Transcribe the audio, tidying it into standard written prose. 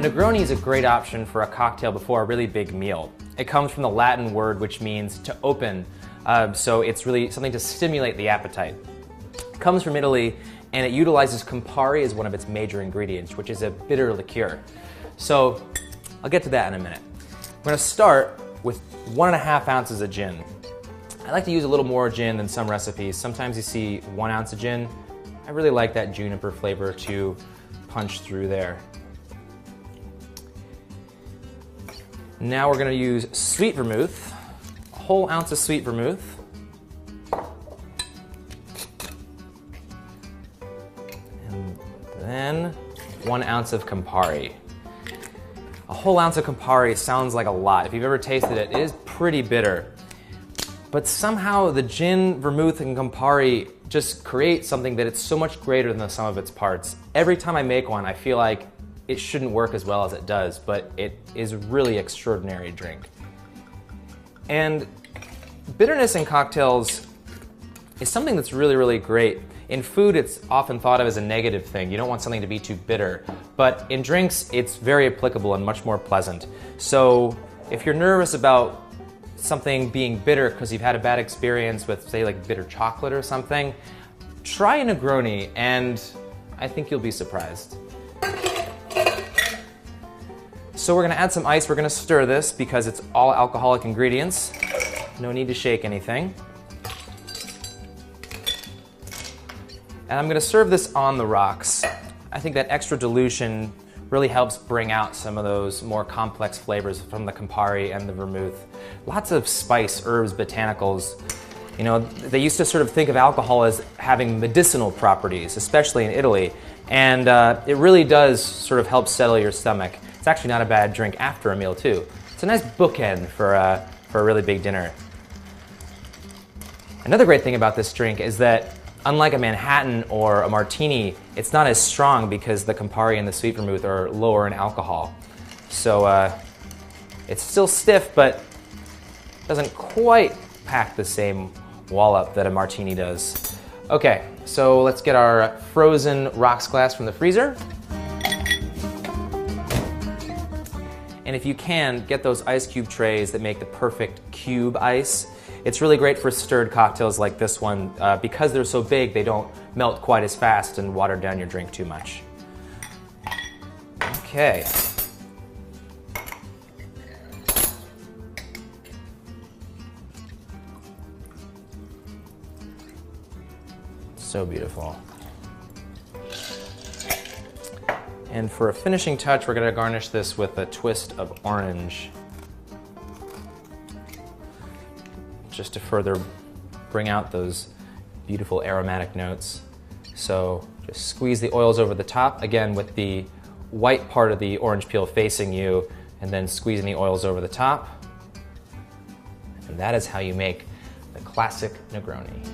Negroni is a great option for a cocktail before a really big meal. It comes from the Latin word which means to open, so it's really something to stimulate the appetite. It comes from Italy and it utilizes Campari as one of its major ingredients, which is a bitter liqueur. So I'll get to that in a minute. I'm going to start with 1.5 ounces of gin. I like to use a little more gin than some recipes. Sometimes you see 1 ounce of gin. I really like that juniper flavor to punch through there. Now we're going to use sweet vermouth, a whole ounce of sweet vermouth. And then 1 ounce of Campari. A whole ounce of Campari sounds like a lot. If you've ever tasted it, it is pretty bitter. But somehow the gin, vermouth, and Campari just create something that it's so much greater than the sum of its parts. Every time I make one, I feel like it shouldn't work as well as it does, but it is a really extraordinary drink. And bitterness in cocktails is something that's really, really great. In food, it's often thought of as a negative thing. You don't want something to be too bitter. But in drinks, it's very applicable and much more pleasant. So if you're nervous about something being bitter because you've had a bad experience with, say, like bitter chocolate or something, try a Negroni and I think you'll be surprised. So we're going to add some ice. We're going to stir this because it's all alcoholic ingredients. No need to shake anything. And I'm going to serve this on the rocks. I think that extra dilution really helps bring out some of those more complex flavors from the Campari and the vermouth. Lots of spice, herbs, botanicals. You know, they used to sort of think of alcohol as having medicinal properties, especially in Italy. And it really does sort of help settle your stomach. It's actually not a bad drink after a meal too. It's a nice bookend for a really big dinner. Another great thing about this drink is that unlike a Manhattan or a martini, it's not as strong because the Campari and the sweet vermouth are lower in alcohol. So it's still stiff, but doesn't quite pack the same wallop that a martini does. Okay, so let's get our frozen rocks glass from the freezer. And if you can, get those ice cube trays that make the perfect cube ice. It's really great for stirred cocktails like this one. Because they're so big, they don't melt quite as fast and water down your drink too much. Okay. So beautiful. And for a finishing touch, we're going to garnish this with a twist of orange, just to further bring out those beautiful aromatic notes. So just squeeze the oils over the top, again with the white part of the orange peel facing you, and then squeezing the oils over the top. And that is how you make the classic Negroni.